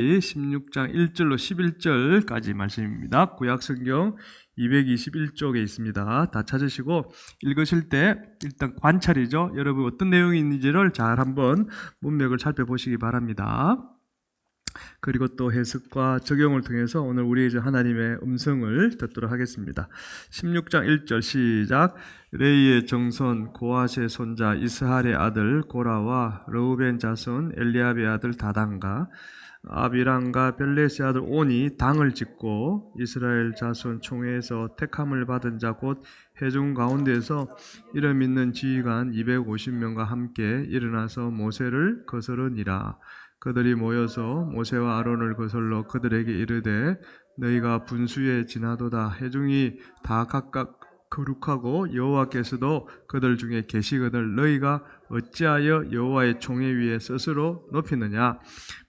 16장 1절로 11절까지 말씀입니다. 구약성경 221쪽에 있습니다. 다 찾으시고 읽으실 때 일단 관찰이죠. 여러분 어떤 내용이 있는지를 잘 한번 문맥을 살펴보시기 바랍니다. 그리고 또 해석과 적용을 통해서 오늘 우리 하나님의 음성을 듣도록 하겠습니다. 16장 1절 시작. 레이의 정손 고핫의 손자 이스할의 아들 고라와 르우벤 자손 엘리압의 아들 다단과 아비람과 벨렛의 아들 온이 당을 짓고 이스라엘 자손 총회에서 택함을 받은 자 곧 회중 가운데에서 이름 있는 지휘관 250명과 함께 일어나서 모세를 거스르니라. 그들이 모여서 모세와 아론을 거슬러 그들에게 이르되 너희가 분수에 지나도다. 회중이 다 각각 거룩하고 여호와께서도 그들 중에 계시거늘 너희가 어찌하여 여호와의 총회 위에 스스로 높이느냐.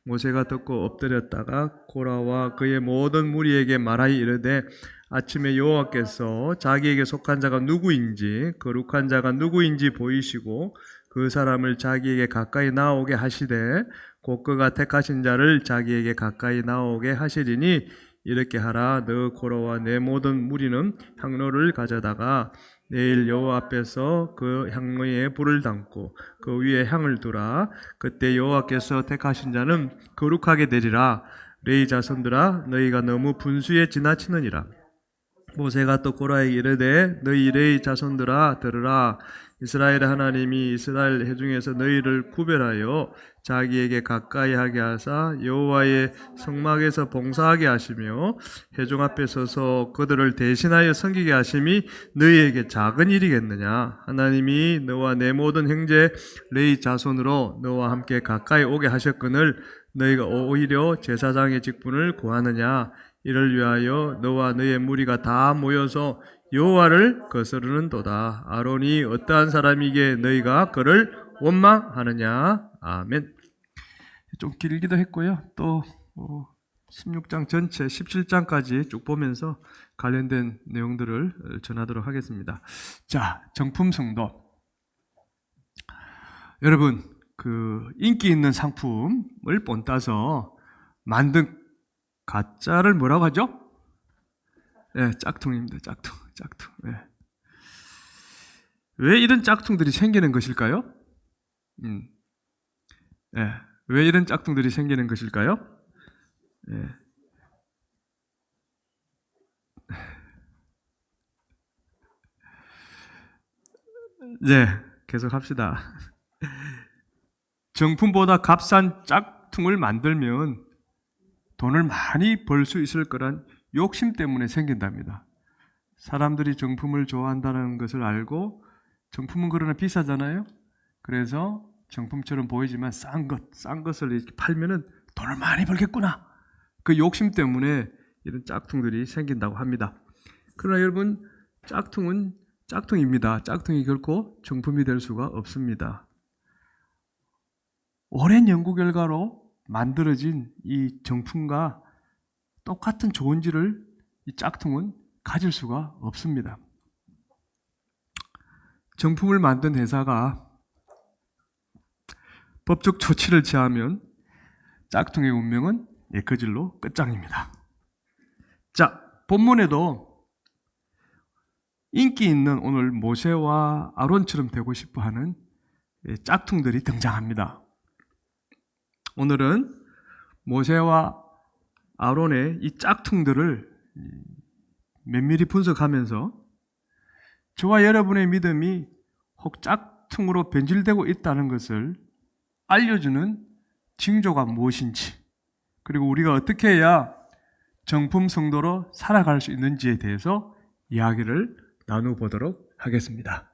모세가 듣고 엎드렸다가 고라와 그의 모든 무리에게 말하여 이르되 아침에 여호와께서 자기에게 속한 자가 누구인지 거룩한 자가 누구인지 보이시고 그 사람을 자기에게 가까이 나오게 하시되 곧 그가 택하신 자를 자기에게 가까이 나오게 하시리니 이렇게 하라. 너 고라와 내 모든 무리는 향로를 가져다가 내일 여호와 앞에서 그 향로에 불을 담고 그 위에 향을 두라. 그때 여호와께서 택하신 자는 거룩하게 되리라. 레위 자손들아 너희가 너무 분수에 지나치느니라. 모세가 또 고라에게 이르되 너희 레위 자손들아 들으라. 이스라엘의 하나님이 이스라엘 회중에서 너희를 구별하여 자기에게 가까이 하게 하사 여호와의 성막에서 봉사하게 하시며 회중 앞에 서서 그들을 대신하여 섬기게 하심이 너희에게 작은 일이겠느냐. 하나님이 너와 내 모든 형제 레위 자손으로 너와 함께 가까이 오게 하셨거늘 너희가 오히려 제사장의 직분을 구하느냐. 이를 위하여 너와 너의 무리가 다 모여서 여호와를 거스르는도다. 아론이 어떠한 사람이기에 너희가 그를 원망하느냐. 아멘. 좀 길기도 했고요. 또 16장 전체 17장까지 쭉 보면서 관련된 내용들을 전하도록 하겠습니다. 자, 정품성도. 여러분, 그 인기 있는 상품을 본따서 만든 가짜를 뭐라고 하죠? 네, 짝퉁입니다. 짝퉁. 네. 왜 이런 짝퉁들이 생기는 것일까요? 네. 왜 이런 짝퉁들이 생기는 것일까요? 네. 네, 계속 합시다. 정품보다 값싼 짝퉁을 만들면 돈을 많이 벌 수 있을 거란 욕심 때문에 생긴답니다. 사람들이 정품을 좋아한다는 것을 알고 정품은 그러나 비싸잖아요. 그래서 정품처럼 보이지만 싼 것을 이렇게 팔면은 돈을 많이 벌겠구나. 그 욕심 때문에 이런 짝퉁들이 생긴다고 합니다. 그러나 여러분, 짝퉁은 짝퉁입니다. 짝퉁이 결코 정품이 될 수가 없습니다. 오랜 연구 결과로 만들어진 이 정품과 똑같은 좋은지를 이 짝퉁은 가질 수가 없습니다. 정품을 만든 회사가 법적 조치를 취하면 짝퉁의 운명은 그 질로 끝장입니다. 자, 본문에도 인기 있는 오늘 모세와 아론처럼 되고 싶어 하는 짝퉁들이 등장합니다. 오늘은 모세와 아론의 이 짝퉁들을 면밀히 분석하면서 저와 여러분의 믿음이 혹 짝퉁으로 변질되고 있다는 것을 알려주는 징조가 무엇인지, 그리고 우리가 어떻게 해야 정품 성도로 살아갈 수 있는지에 대해서 이야기를 나눠보도록 하겠습니다.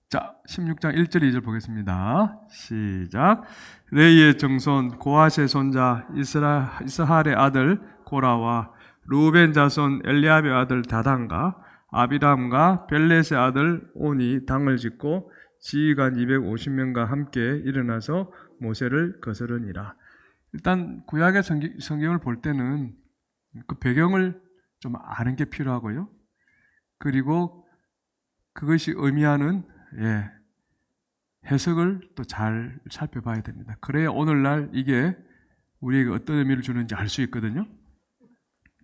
자, 16장 1절 2절 보겠습니다. 시작. 레이의 정손 고핫의 손자 이스할의 아들 고라와 르우벤 자손 엘리압의 아들 다단과 아비람과 벨렛의 아들 온이 당을 짓고 지휘관 250명과 함께 일어나서 모세를 거스르니라. 일단 구약의 성경을 볼 때는 그 배경을 좀 아는 게 필요하고요. 그리고 그것이 의미하는 해석을 또 잘 살펴봐야 됩니다. 그래야 오늘날 이게 우리에게 어떤 의미를 주는지 알 수 있거든요.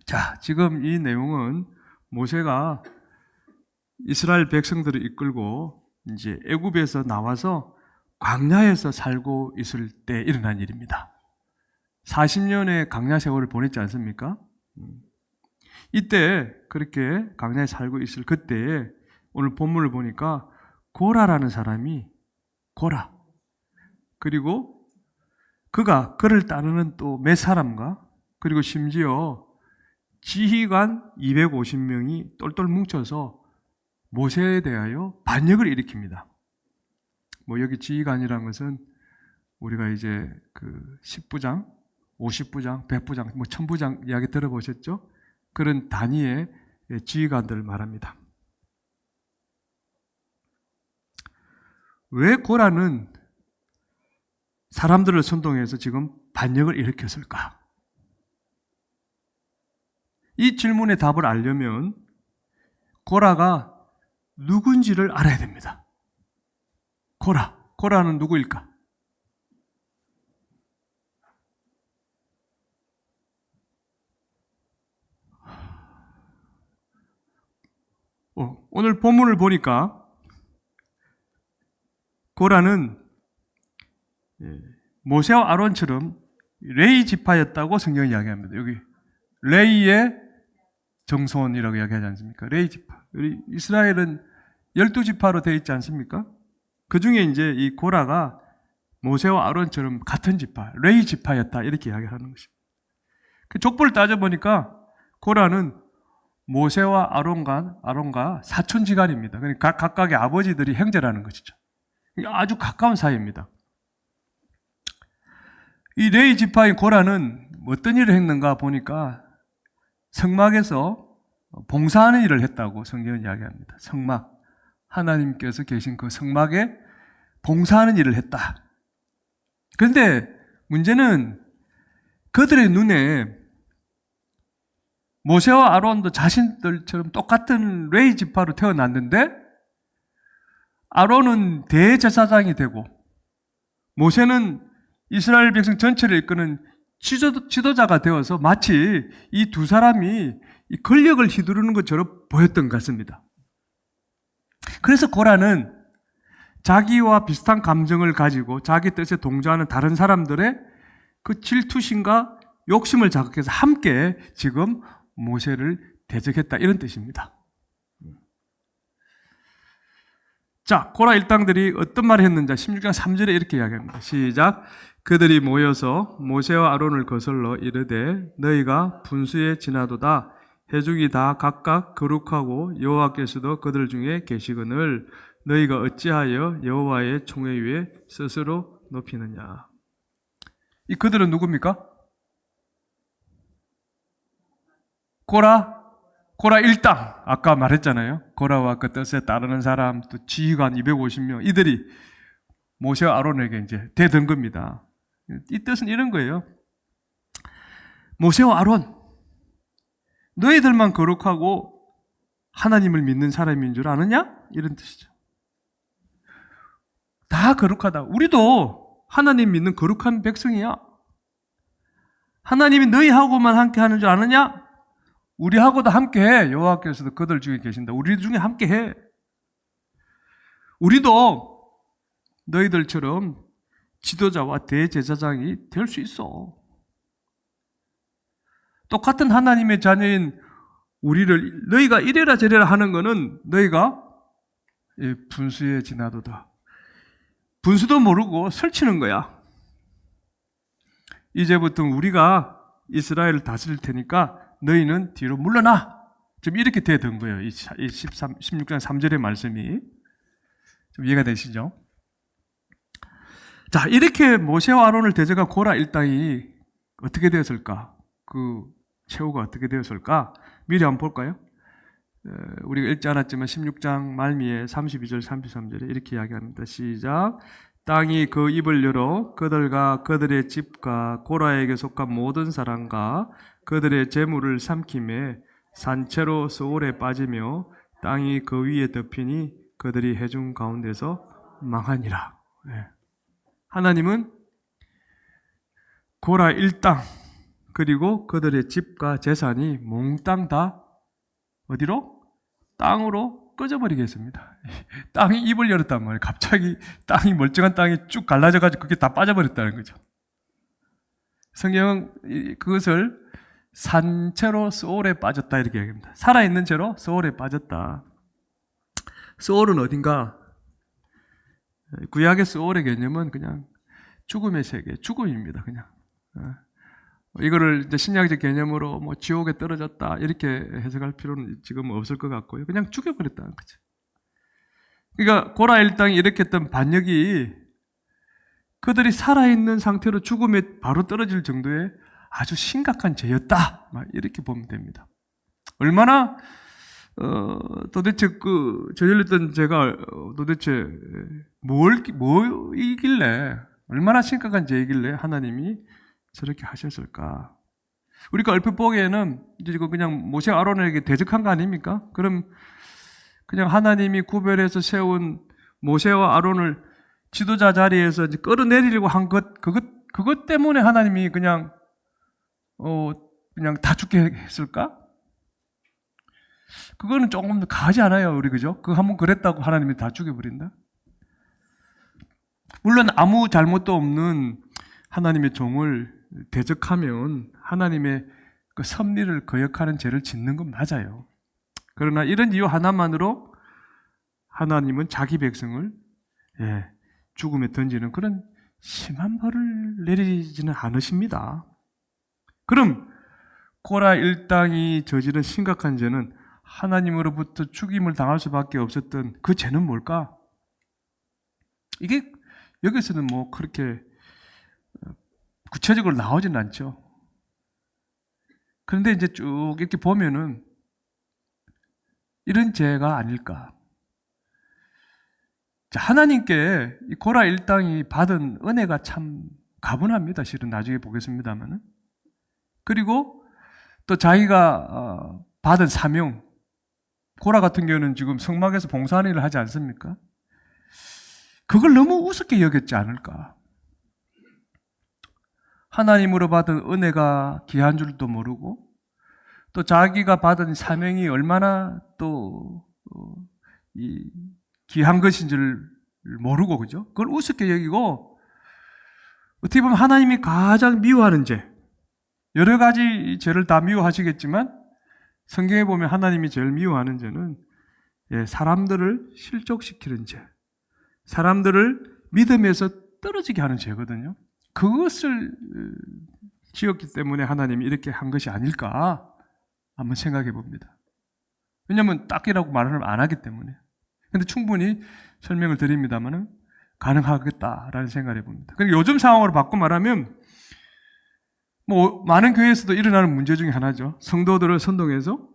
자, 지금 이 내용은 모세가 이스라엘 백성들을 이끌고 이제 애굽에서 나와서 광야에서 살고 있을 때 일어난 일입니다. 40년의 광야 세월을 보냈지 않습니까? 이때 그렇게 광야에 살고 있을 그때에 오늘 본문을 보니까 고라라는 사람이 고라, 그리고 그를 따르는 또 몇 사람과 그리고 심지어 지휘관 250명이 똘똘 뭉쳐서 모세에 대하여 반역을 일으킵니다. 뭐 여기 지휘관이라는 것은 우리가 이제 그 10부장, 50부장, 100부장, 뭐 1000부장 이야기 들어보셨죠? 그런 단위의 지휘관들을 말합니다. 왜 고라는 사람들을 선동해서 지금 반역을 일으켰을까? 이 질문의 답을 알려면 고라가 누군지를 알아야 됩니다. 고라는 누구일까? 오늘 본문을 보니까 고라는 모세와 아론처럼 레위 지파였다고 성경이 이야기합니다. 여기 레위의 정손이라고 이야기하지 않습니까? 레위 지파. 이스라엘은 12지파로 되어 있지 않습니까? 그 중에 이제 이 고라가 모세와 아론처럼 같은 지파, 레위 지파였다 이렇게 이야기하는 것입니다. 그 족보를 따져보니까 고라는 모세와 아론과 사촌지간입니다. 그러니까 각각의 아버지들이 형제라는 것이죠. 아주 가까운 사이입니다. 이 레위 지파인 고라는 어떤 일을 했는가 보니까 성막에서 봉사하는 일을 했다고 성경은 이야기합니다. 성막, 하나님께서 계신 그 성막에 봉사하는 일을 했다. 그런데 문제는 그들의 눈에 모세와 아론도 자신들처럼 똑같은 레위 지파로 태어났는데 아론은 대제사장이 되고 모세는 이스라엘 백성 전체를 이끄는 지도자가 되어서 마치 이 두 사람이 이 권력을 휘두르는 것처럼 보였던 것 같습니다. 그래서 고라는 자기와 비슷한 감정을 가지고 자기 뜻에 동조하는 다른 사람들의 그 질투심과 욕심을 자극해서 함께 지금 모세를 대적했다 이런 뜻입니다. 자, 고라 일당들이 어떤 말을 했는지 16장 3절에 이렇게 이야기합니다. 시작. 그들이 모여서 모세와 아론을 거슬러 이르되 너희가 분수에 지나도다 회중이 다 각각 거룩하고 여호와께서도 그들 중에 계시거늘 너희가 어찌하여 여호와의 총회 위에 스스로 높이느냐. 이 그들은 누굽니까? 고라 일당. 아까 말했잖아요. 고라와 그 뜻에 따르는 사람, 또 지휘관 250명, 이들이 모세와 아론에게 이제 대든 겁니다. 이 뜻은 이런 거예요. 모세와 아론, 너희들만 거룩하고 하나님을 믿는 사람인 줄 아느냐? 이런 뜻이죠. 다 거룩하다. 우리도 하나님 믿는 거룩한 백성이야. 하나님이 너희하고만 함께 하는 줄 아느냐? 우리하고도 함께해. 여호와께서도 그들 중에 계신다. 우리 중에 함께해. 우리도 너희들처럼 지도자와 대제사장이 될 수 있어. 똑같은 하나님의 자녀인 우리를 너희가 이래라 저래라 하는 거는 너희가 분수에 지나도다. 분수도 모르고 설치는 거야. 이제부터 우리가 이스라엘을 다스릴 테니까 너희는 뒤로 물러나. 좀 이렇게 되던 거예요. 이 16장 3절의 말씀이. 좀 이해가 되시죠? 자, 이렇게 모세와 아론을 대적한 고라 일당이 어떻게 되었을까? 그 최후가 어떻게 되었을까? 미리 한번 볼까요? 우리가 읽지 않았지만 16장 말미에 32절 33절에 이렇게 이야기합니다. 시작. 땅이 그 입을 열어 그들과 그들의 집과 고라에게 속한 모든 사람과 그들의 재물을 삼킴에 산채로 소울에 빠지며 땅이 그 위에 덮이니 그들이 해준 가운데서 망하니라. 예. 하나님은 고라 일당 그리고 그들의 집과 재산이 몽땅 다 어디로? 땅으로 꺼져버리겠습니다. 땅이 입을 열었단 말이에요. 갑자기 땅이 멀쩡한 땅이 쭉 갈라져가지고 그게 다 빠져버렸다는 거죠. 성경은 그것을 산채로 소울에 빠졌다 이렇게 얘기합니다. 살아있는 채로 소울에 빠졌다. 소울은 어딘가? 구약의 소울의 개념은 그냥 죽음의 세계, 죽음입니다. 그냥. 이거를 이제 신약적 개념으로 뭐 지옥에 떨어졌다 이렇게 해석할 필요는 지금 없을 것 같고요. 그냥 죽여버렸다는 거죠. 그러니까 고라 일당이 일으켰던 반역이 그들이 살아있는 상태로 죽음에 바로 떨어질 정도의 아주 심각한 죄였다. 이렇게 보면 됩니다. 얼마나 도대체 저질렀던 죄가 도대체 뭐이길래 얼마나 심각한 죄이길래 하나님이 저렇게 하셨을까? 우리가 얼핏 보기에는 이제 그냥 모세 아론에게 대적한 거 아닙니까? 그럼 그냥 하나님이 구별해서 세운 모세와 아론을 지도자 자리에서 이제 끌어내리려고 한 그것 때문에 하나님이 그냥 다 죽게 했을까? 그거는 조금 더 가지 않아요, 우리 그죠? 그거 한번 그랬다고 하나님이 다 죽여버린다? 물론 아무 잘못도 없는 하나님의 종을 대적하면 하나님의 그 섭리를 거역하는 죄를 짓는 건 맞아요. 그러나 이런 이유 하나만으로 하나님은 자기 백성을 죽음에 던지는 그런 심한 벌을 내리지는 않으십니다. 그럼 고라 일당이 저지른 심각한 죄는 하나님으로부터 죽임을 당할 수밖에 없었던 그 죄는 뭘까? 이게 여기서는 뭐 그렇게 구체적으로 나오진 않죠. 그런데 이제 쭉 이렇게 보면은 이런 죄가 아닐까. 자, 하나님께 이 고라 일당이 받은 은혜가 참 가분합니다. 실은 나중에 보겠습니다만은. 그리고 또 자기가 받은 사명, 고라 같은 경우는 지금 성막에서 봉사하는 일을 하지 않습니까? 그걸 너무 우습게 여겼지 않을까. 하나님으로 받은 은혜가 귀한 줄도 모르고 또 자기가 받은 사명이 얼마나 또 귀한 것인지를 모르고, 그죠? 그걸 우습게 여기고 어떻게 보면 하나님이 가장 미워하는 죄, 여러 가지 죄를 다 미워하시겠지만 성경에 보면 하나님이 제일 미워하는 죄는 사람들을 실족시키는 죄, 사람들을 믿음에서 떨어지게 하는 죄거든요. 그것을 지었기 때문에 하나님이 이렇게 한 것이 아닐까 한번 생각해 봅니다. 왜냐하면 딱이라고 말을 안 하기 때문에. 근데 충분히 설명을 드립니다만은 가능하겠다라는 생각을 해봅니다. 그러니까 요즘 상황으로 바꿔 말하면 뭐 많은 교회에서도 일어나는 문제 중에 하나죠. 성도들을 선동해서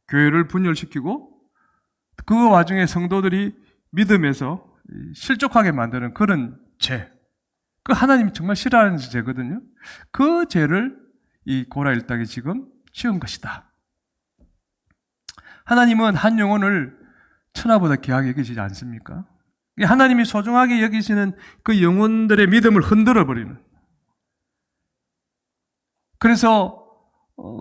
교회를 분열시키고 그 와중에 성도들이 믿음에서 실족하게 만드는 그런 죄. 그 하나님이 정말 싫어하는 죄거든요. 그 죄를 이 고라 일당이 지금 지은 것이다. 하나님은 한 영혼을 천하보다 귀하게 여기시지 않습니까? 하나님이 소중하게 여기시는 그 영혼들의 믿음을 흔들어 버리는. 그래서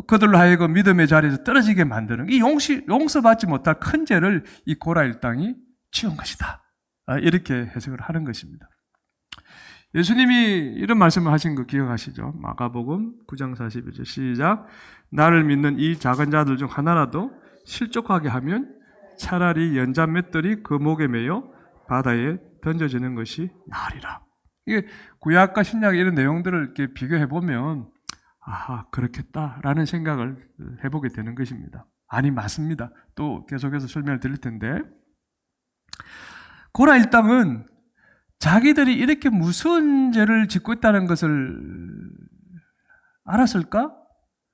그들로 하여금 믿음의 자리에서 떨어지게 만드는 이 용서받지 못할 큰 죄를 이 고라 일당이 지은 것이다. 이렇게 해석을 하는 것입니다. 예수님이 이런 말씀을 하신 거 기억하시죠? 마가복음 9장 41절 시작. 나를 믿는 이 작은 자들 중 하나라도 실족하게 하면 차라리 연잡 맷돌이 그 목에 매여 바다에 던져지는 것이 나으리라. 이게 구약과 신약의 이런 내용들을 이렇게 비교해 보면 그렇겠다라는 생각을 해보게 되는 것입니다. 아니, 맞습니다. 또 계속해서 설명을 드릴 텐데 고라 일당은 자기들이 이렇게 무서운 죄를 짓고 있다는 것을 알았을까?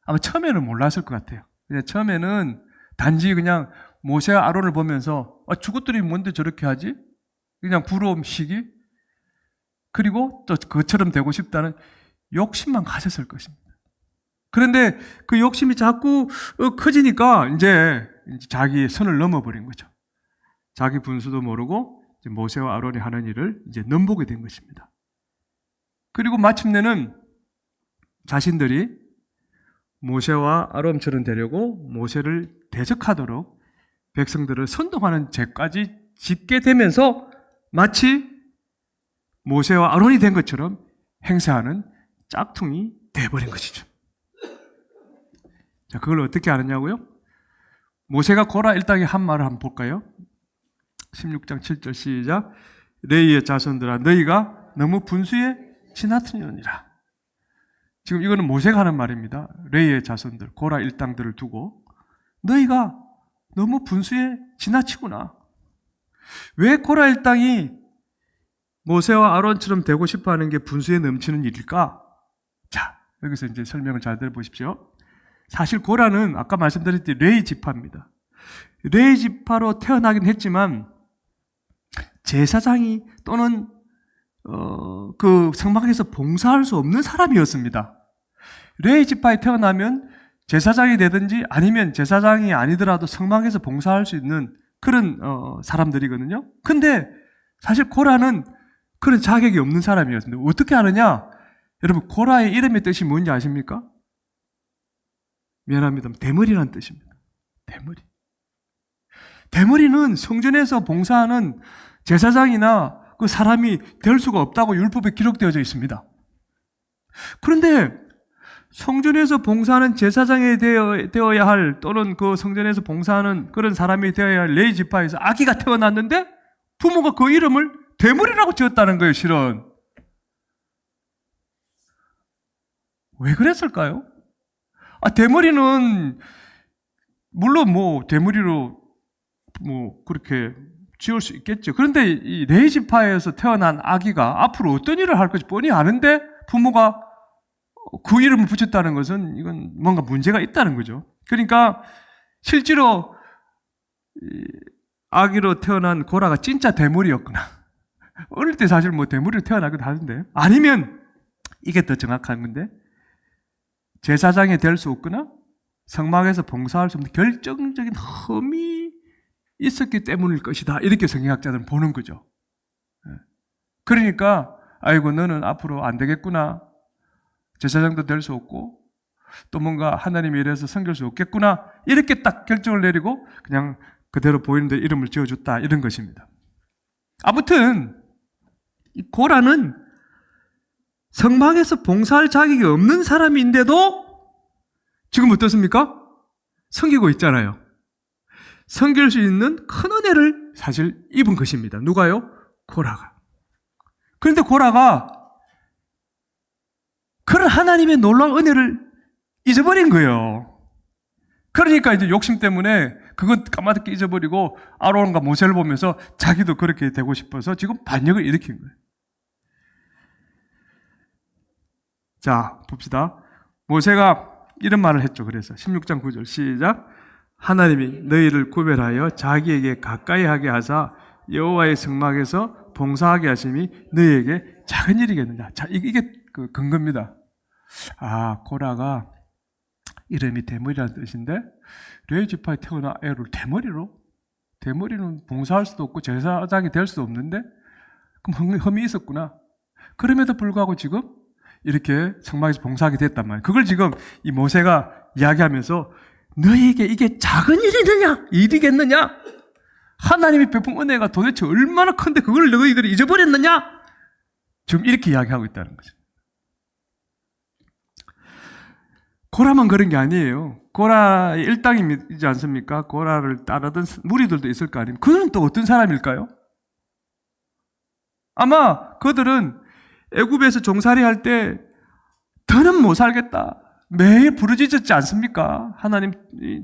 아마 처음에는 몰랐을 것 같아요. 처음에는 단지 그냥 모세와 아론을 보면서 저것들이 뭔데 저렇게 하지? 그냥 부러움, 시기, 그리고 또 그처럼 되고 싶다는 욕심만 가졌을 것입니다. 그런데 그 욕심이 자꾸 커지니까 이제 자기의 선을 넘어버린 거죠. 자기 분수도 모르고 이제 모세와 아론이 하는 일을 이제 넘보게 된 것입니다. 그리고 마침내는 자신들이 모세와 아론처럼 되려고 모세를 대적하도록 백성들을 선동하는 죄까지 짓게 되면서 마치 모세와 아론이 된 것처럼 행세하는 짝퉁이 돼버린 것이죠. 자, 그걸 어떻게 아느냐고요? 모세가 고라 일당에 한 말을 한번 볼까요? 16장 7절 시작. 레위의 자손들아 너희가 너무 분수에 지나치느니라. 지금 이거는 모세가 하는 말입니다. 레위의 자손들, 고라 일당들을 두고 너희가 너무 분수에 지나치구나. 왜 고라 일당이 모세와 아론처럼 되고 싶어하는 게 분수에 넘치는 일일까? 자, 여기서 이제 설명을 잘 들어보십시오. 사실 고라는 아까 말씀드렸듯이 레위 지파입니다. 레위 지파로 태어나긴 했지만 제사장이 또는 그 성막에서 봉사할 수 없는 사람이었습니다. 레위 지파에 태어나면 제사장이 되든지 아니면 제사장이 아니더라도 성막에서 봉사할 수 있는 그런 사람들이거든요. 근데 사실 고라는 그런 자격이 없는 사람이었습니다. 어떻게 아느냐? 여러분, 고라의 이름의 뜻이 뭔지 아십니까? 미안합니다. 대머리라는 뜻입니다. 대머리. 대머리는 성전에서 봉사하는 제사장이나 그 사람이 될 수가 없다고 율법에 기록되어져 있습니다. 그런데 성전에서 봉사하는 제사장이 되어야 할 또는 그 성전에서 봉사하는 그런 사람이 되어야 할 레위 지파에서 아기가 태어났는데 부모가 그 이름을 대머리라고 지었다는 거예요, 실은. 왜 그랬을까요? 대머리는 물론 대머리로 그렇게 지을 수 있겠죠. 그런데 이 레위 지파에서 태어난 아기가 앞으로 어떤 일을 할 것이 뻔히 아는데 부모가 그 이름을 붙였다는 것은 이건 뭔가 문제가 있다는 거죠. 그러니까 실제로 아기로 태어난 고라가 진짜 대머리였구나. 어릴 때 사실 대머리로 태어나기도 하는데, 아니면 이게 더 정확한 건데 제사장이 될 수 없거나 성막에서 봉사할 수 없는 결정적인 흠이 있었기 때문일 것이다. 이렇게 성경학자들은 보는 거죠. 그러니까 아이고 너는 앞으로 안 되겠구나. 제사장도 될 수 없고 또 뭔가 하나님의 일에서 섬길 수 없겠구나. 이렇게 딱 결정을 내리고 그냥 그대로 보이는 데 이름을 지어줬다. 이런 것입니다. 아무튼 이 고라는 성막에서 봉사할 자격이 없는 사람인데도 지금 어떻습니까? 섬기고 있잖아요. 섬길 수 있는 큰 은혜를 사실 입은 것입니다. 누가요? 고라가. 그런데 고라가 그런 하나님의 놀라운 은혜를 잊어버린 거예요. 그러니까 이제 욕심 때문에 그건 까마득히 잊어버리고 아론과 모세를 보면서 자기도 그렇게 되고 싶어서 지금 반역을 일으킨 거예요. 자, 봅시다. 모세가 이런 말을 했죠. 그래서 16장 9절 시작. 하나님이 너희를 구별하여 자기에게 가까이 하게 하사 여호와의 성막에서 봉사하게 하심이 너희에게 작은 일이겠느냐. 자, 이게 그 근거입니다. 고라가 이름이 대머리라는 뜻인데 레위 지파에 태어난 애를 대머리는 봉사할 수도 없고 제사장이 될 수도 없는데 그럼 흠이 있었구나. 그럼에도 불구하고 지금 이렇게 성막에서 봉사하게 됐단 말이에요. 그걸 지금 이 모세가 이야기하면서 너희에게 이게 작은 일이느냐? 일이겠느냐? 하나님이 베푼 은혜가 도대체 얼마나 큰데 그걸 너희들이 잊어버렸느냐? 지금 이렇게 이야기하고 있다는 거죠. 고라만 그런 게 아니에요. 고라의 일당이지 않습니까? 고라를 따르던 무리들도 있을 거 아닙니까? 그들은 또 어떤 사람일까요? 아마 그들은 애굽에서 종살이 할 때 더는 못 살겠다. 매일 부르짖었지 않습니까? 하나님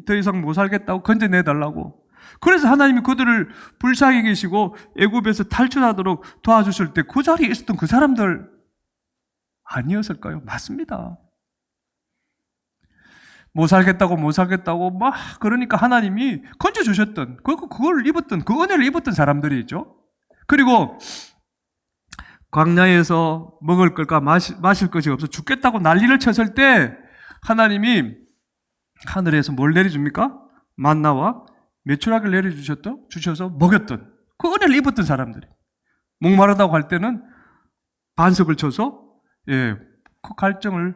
더 이상 못 살겠다고 건져내달라고. 그래서 하나님이 그들을 불쌍히 계시고 애굽에서 탈출하도록 도와주실 때 그 자리에 있었던 그 사람들 아니었을까요? 맞습니다. 못 살겠다고 막 그러니까 하나님이 건져주셨던 그걸 입었던 그 은혜를 입었던 사람들이죠. 그리고 광야에서 먹을 것과 마실 것이 없어 죽겠다고 난리를 쳤을 때 하나님이 하늘에서 뭘 내려줍니까? 만나와 매출하기를 내려주셔서 먹였던 그 은혜를 입었던 사람들이 목마르다고 할 때는 반석을 쳐서 그 갈증을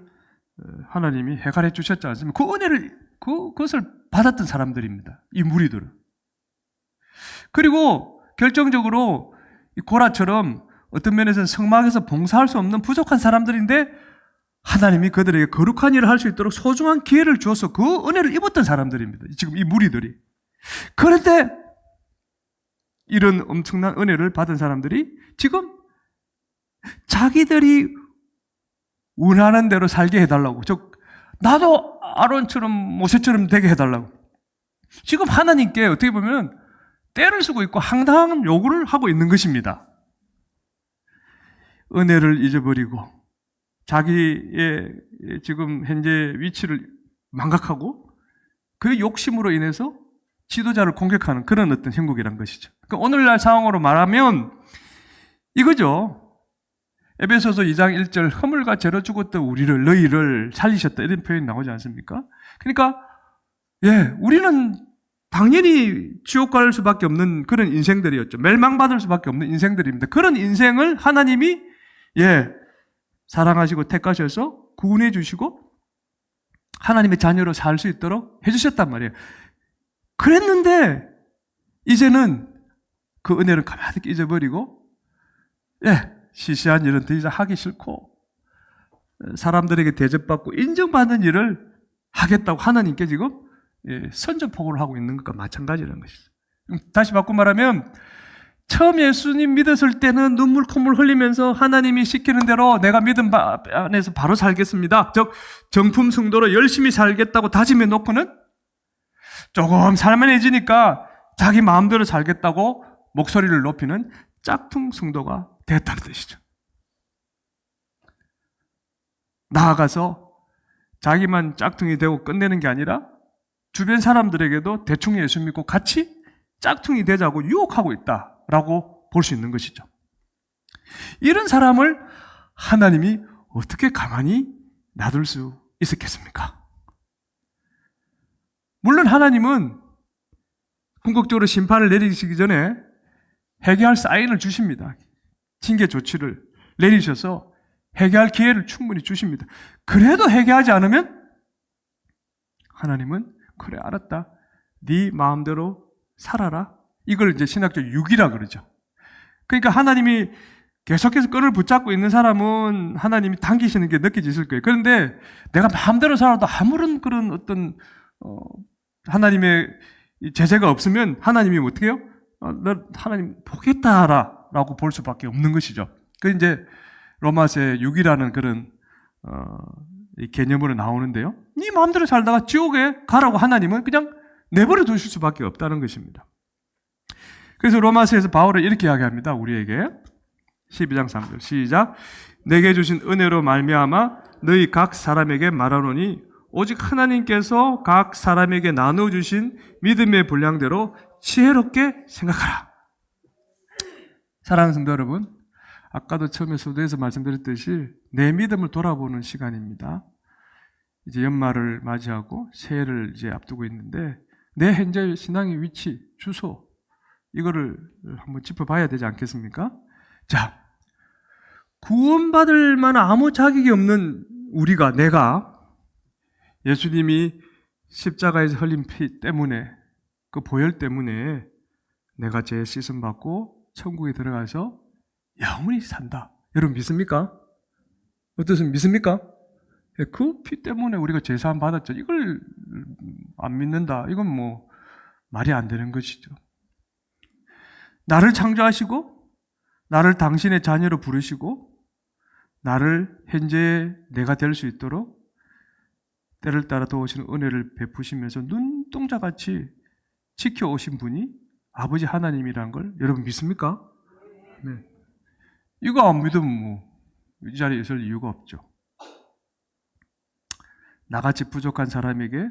하나님이 해결해 주셨지 않습니까? 그 은혜를 그것을 받았던 사람들입니다. 이 무리들은. 그리고 결정적으로 이 고라처럼 어떤 면에서는 성막에서 봉사할 수 없는 부족한 사람들인데 하나님이 그들에게 거룩한 일을 할 수 있도록 소중한 기회를 주어서 그 은혜를 입었던 사람들입니다. 지금 이 무리들이. 그런데 이런 엄청난 은혜를 받은 사람들이 지금 자기들이 원하는 대로 살게 해달라고, 나도 아론처럼 모세처럼 되게 해달라고 지금 하나님께 어떻게 보면 떼를 쓰고 있고 황당한 요구를 하고 있는 것입니다. 은혜를 잊어버리고 자기의 지금 현재 위치를 망각하고 그 욕심으로 인해서 지도자를 공격하는 그런 어떤 형국이란 것이죠. 그러니까 오늘날 상황으로 말하면 이거죠. 에베소서 2장 1절 허물과 죄로 죽었던 우리를 너희를 살리셨다 이런 표현이 나오지 않습니까? 그러니까 우리는 당연히 지옥 갈 수밖에 없는 그런 인생들이었죠. 멸망받을 수밖에 없는 인생들입니다. 그런 인생을 하나님이 사랑하시고 택하셔서 구원해 주시고 하나님의 자녀로 살 수 있도록 해주셨단 말이에요. 그랬는데 이제는 그 은혜를 가만히 잊어버리고 시시한 일은 더 이상 하기 싫고 사람들에게 대접받고 인정받는 일을 하겠다고 하나님께 지금 선전포고를 하고 있는 것과 마찬가지라는 것이죠. 다시 바꿔 말하면 처음 예수님 믿었을 때는 눈물 콧물 흘리면서 하나님이 시키는 대로 내가 믿음 안에서 바로 살겠습니다. 즉 정품 승도로 열심히 살겠다고 다짐해 놓고는 조금 살만해지니까 자기 마음대로 살겠다고 목소리를 높이는 짝퉁 승도가 됐다는 뜻이죠. 나아가서 자기만 짝퉁이 되고 끝내는 게 아니라 주변 사람들에게도 대충 예수 믿고 같이 짝퉁이 되자고 유혹하고 있다라고 볼 수 있는 것이죠. 이런 사람을 하나님이 어떻게 가만히 놔둘 수 있었겠습니까? 물론 하나님은 궁극적으로 심판을 내리시기 전에 회개할 사인을 주십니다. 징계 조치를 내리셔서 회개할 기회를 충분히 주십니다. 그래도 회개하지 않으면 하나님은 그래 알았다. 네 마음대로 살아라. 이걸 이제 신학적 유기라 그러죠. 그러니까 하나님이 계속해서 끈을 붙잡고 있는 사람은 하나님이 당기시는 게 느껴지실 거예요. 그런데 내가 마음대로 살아도 아무런 그런 어떤 하나님의 제재가 없으면 하나님이 어떻게 해요? 너 하나님 보겠다라고 볼 수밖에 없는 것이죠. 그 이제 로마서의 6이라는 그런 이 개념으로 나오는데요. 네 마음대로 살다가 지옥에 가라고 하나님은 그냥 내버려 두실 수밖에 없다는 것입니다. 그래서 로마서에서 바울은 이렇게 이야기합니다. 우리에게 12장 3절 시작. 내게 주신 은혜로 말미암아 너희 각 사람에게 말하노니 오직 하나님께서 각 사람에게 나눠주신 믿음의 분량대로 지혜롭게 생각하라. 사랑하는 성도 여러분, 아까도 처음에 서두에서 말씀드렸듯이 내 믿음을 돌아보는 시간입니다. 이제 연말을 맞이하고 새해를 이제 앞두고 있는데 내 현재 신앙의 위치, 주소 이거를 한번 짚어봐야 되지 않겠습니까? 자, 구원받을 만한 아무 자격이 없는 우리가, 내가 예수님이 십자가에서 흘린 피 때문에, 그 보혈 때문에 내가 죄 씻음 받고 천국에 들어가서 영원히 산다. 여러분 믿습니까? 어떠세요? 믿습니까? 그 피 때문에 우리가 죄사함 받았죠. 이걸 안 믿는다. 이건 뭐 말이 안 되는 것이죠. 나를 창조하시고 나를 당신의 자녀로 부르시고 나를 현재 내가 될 수 있도록 때를 따라 도우시는 은혜를 베푸시면서 눈동자같이 지켜오신 분이 아버지 하나님이라는 걸 여러분 믿습니까? 네. 이거 안 믿으면 뭐 이 자리에 있을 이유가 없죠. 나같이 부족한 사람에게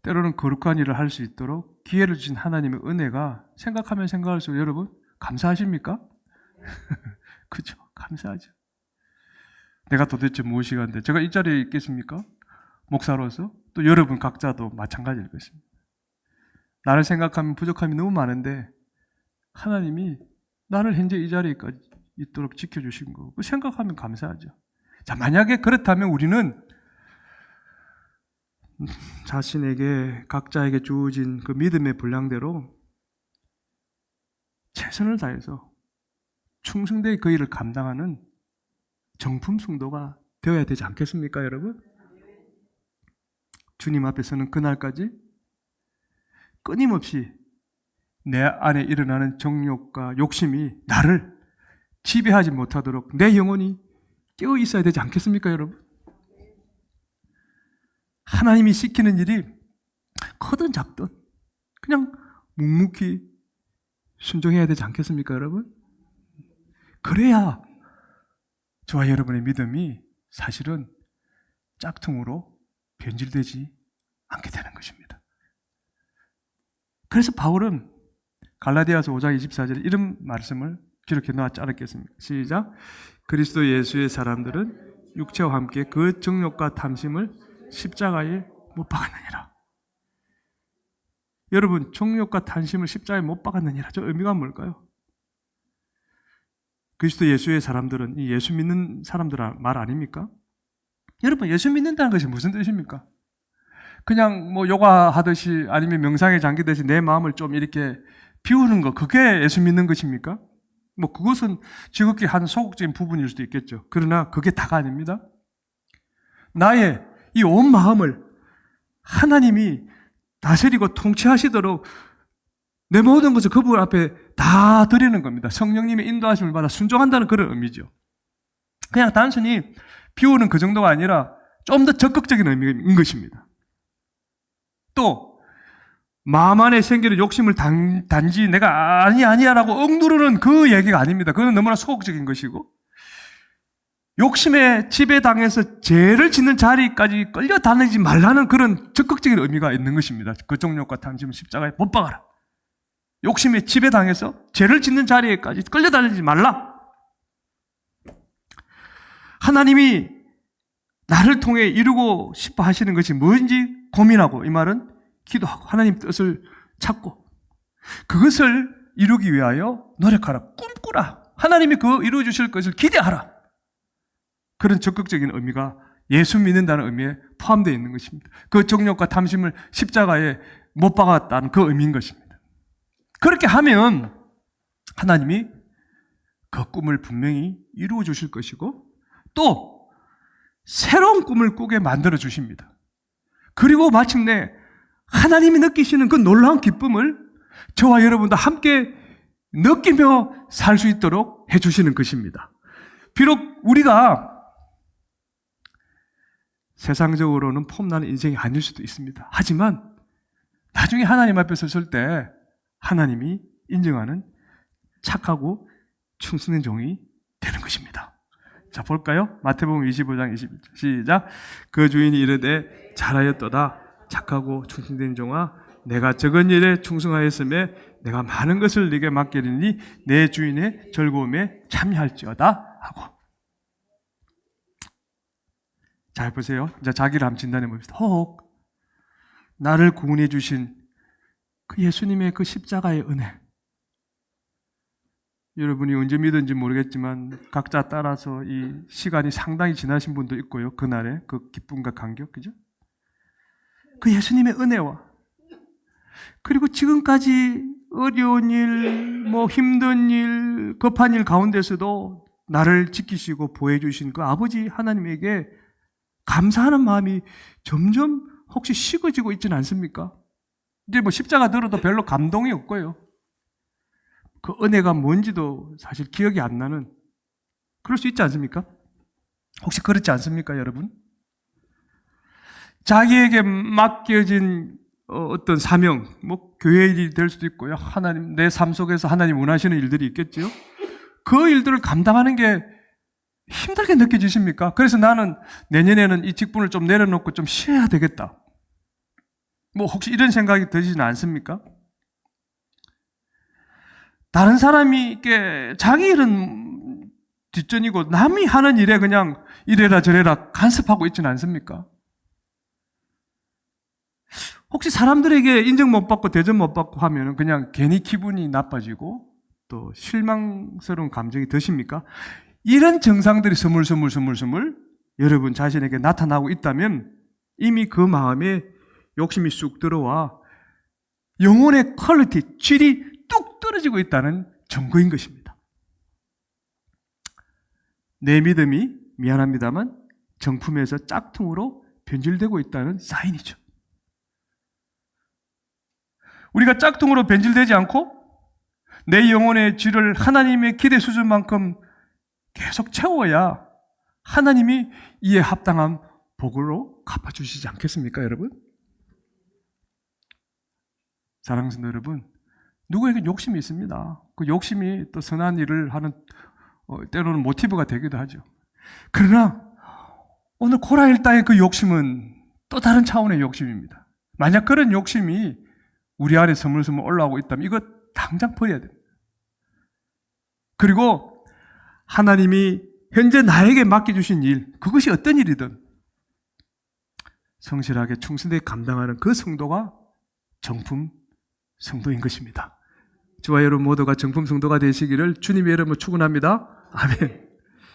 때로는 거룩한 일을 할 수 있도록 기회를 주신 하나님의 은혜가 생각하면 생각할수록 여러분 감사하십니까? 그죠? 감사하죠. 내가 도대체 무엇이 간데 제가 이 자리에 있겠습니까? 목사로서 또 여러분 각자도 마찬가지일 것입니다. 나를 생각하면 부족함이 너무 많은데 하나님이 나를 현재 이 자리에까지 있도록 지켜주신 거 생각하면 감사하죠. 자, 만약에 그렇다면 우리는 자신에게 각자에게 주어진 그 믿음의 분량대로 최선을 다해서 충성되게 그 일을 감당하는 정품 성도가 되어야 되지 않겠습니까, 여러분? 주님 앞에서는 그날까지 끊임없이 내 안에 일어나는 정욕과 욕심이 나를 지배하지 못하도록 내 영혼이 깨어 있어야 되지 않겠습니까, 여러분? 하나님이 시키는 일이 크든 작든 그냥 묵묵히 순종해야 되지 않겠습니까, 여러분? 그래야 저와 여러분의 믿음이 사실은 짝퉁으로 변질되지 않게 되는 것입니다. 그래서 바울은 갈라디아서 5장 24절에 이런 말씀을 기록해 놓았지 않았겠습니까? 시작. 그리스도 예수의 사람들은 육체와 함께 그 정욕과 탐심을 십자가에 못 박았느니라. 여러분, 정욕과 탐심을 십자가에 못 박았느니라. 저 의미가 뭘까요? 그리스도 예수의 사람들은 이 예수 믿는 사람들 말 아닙니까? 여러분, 예수 믿는다는 것이 무슨 뜻입니까? 그냥 뭐 요가하듯이 아니면 명상에 잠기듯이 내 마음을 좀 이렇게 비우는 거, 그게 예수 믿는 것입니까? 뭐 그것은 지극히 한 소극적인 부분일 수도 있겠죠. 그러나 그게 다가 아닙니다. 나의 이 온 마음을 하나님이 다스리고 통치하시도록 내 모든 것을 그분 앞에 다 드리는 겁니다. 성령님의 인도하심을 받아 순종한다는 그런 의미죠. 그냥 단순히 비우는 그 정도가 아니라 좀 더 적극적인 의미인 것입니다. 또 마음 안에 생기는 욕심을 단지 내가 아니야라고 억누르는 그 얘기가 아닙니다. 그건 너무나 소극적인 것이고, 욕심에 지배당해서 죄를 짓는 자리까지 끌려다니지 말라는 그런 적극적인 의미가 있는 것입니다. 그 정욕과 탐심을 십자가에 못 박아라. 욕심에 지배당해서 죄를 짓는 자리에까지 끌려다니지 말라. 하나님이 나를 통해 이루고 싶어 하시는 것이 뭔지 고민하고, 이 말은 기도하고 하나님 뜻을 찾고 그것을 이루기 위하여 노력하라. 꿈꾸라. 하나님이 그 이루어 주실 것을 기대하라. 그런 적극적인 의미가 예수 믿는다는 의미에 포함되어 있는 것입니다. 그 정욕과 탐심을 십자가에 못 박았다는 그 의미인 것입니다. 그렇게 하면 하나님이 그 꿈을 분명히 이루어 주실 것이고 또 새로운 꿈을 꾸게 만들어 주십니다. 그리고 마침내 하나님이 느끼시는 그 놀라운 기쁨을 저와 여러분도 함께 느끼며 살 수 있도록 해주시는 것입니다. 비록 우리가 세상적으로는 폼나는 인생이 아닐 수도 있습니다. 하지만 나중에 하나님 앞에 섰을 때 하나님이 인정하는 착하고 충성된 종이 되는 것입니다. 자, 볼까요? 마태복음 25장 21절 시작. 그 주인이 이르되 잘하였도다. 착하고 충성된 종아, 내가 적은 일에 충성하였음에 내가 많은 것을 네게 맡기리니 내 주인의 즐거움에 참여할지어다 하고. 잘 보세요. 이제 자기를 한번 진단해 봅시다. 혹 나를 구원해 주신 그 예수님의 그 십자가의 은혜, 여러분이 언제 믿은지 모르겠지만 각자 따라서 이 시간이 상당히 지나신 분도 있고요. 그날의 그 기쁨과 감격, 그죠? 그 예수님의 은혜와 그리고 지금까지 어려운 일, 뭐 힘든 일, 급한 일 가운데서도 나를 지키시고 보호해주신 그 아버지 하나님에게 감사하는 마음이 점점 혹시 식어지고 있지는 않습니까? 이제 뭐 십자가 들어도 별로 감동이 없고요. 그 은혜가 뭔지도 사실 기억이 안 나는, 그럴 수 있지 않습니까? 혹시 그렇지 않습니까, 여러분? 자기에게 맡겨진 어떤 사명, 뭐 교회 일이 될 수도 있고요. 하나님, 내 삶 속에서 하나님 원하시는 일들이 있겠죠. 그 일들을 감당하는 게 힘들게 느껴지십니까? 그래서 나는 내년에는 이 직분을 좀 내려놓고 좀 쉬어야 되겠다. 뭐 혹시 이런 생각이 드시진 않습니까? 다른 사람이 이렇게 자기 일은 뒷전이고 남이 하는 일에 그냥 이래라 저래라 간섭하고 있지는 않습니까? 혹시 사람들에게 인정 못 받고 대접 못 받고 하면 그냥 괜히 기분이 나빠지고 또 실망스러운 감정이 드십니까? 이런 증상들이 스물스물 여러분 자신에게 나타나고 있다면 이미 그 마음에 욕심이 쑥 들어와 영혼의 퀄리티, 질이 뚝 떨어지고 있다는 증거인 것입니다. 내 믿음이 미안합니다만 정품에서 짝퉁으로 변질되고 있다는 사인이죠. 우리가 짝퉁으로 변질되지 않고 내 영혼의 질을 하나님의 기대 수준만큼 계속 채워야 하나님이 이에 합당한 복으로 갚아주시지 않겠습니까, 여러분? 사랑하는 성도 여러분, 누구에게 욕심이 있습니다. 그 욕심이 또 선한 일을 하는 때로는 모티브가 되기도 하죠. 그러나 오늘 고라 일당의 그 욕심은 또 다른 차원의 욕심입니다. 만약 그런 욕심이 우리 안에 스물스물 올라오고 있다면 이거 당장 버려야 됩니다. 그리고 하나님이 현재 나에게 맡겨주신 일, 그것이 어떤 일이든 성실하게 충성되게 감당하는 그 성도가 정품 성도인 것입니다. 저와 여러분 모두가 정품 성도가 되시기를 주님의 이름으로 축원합니다. 아멘.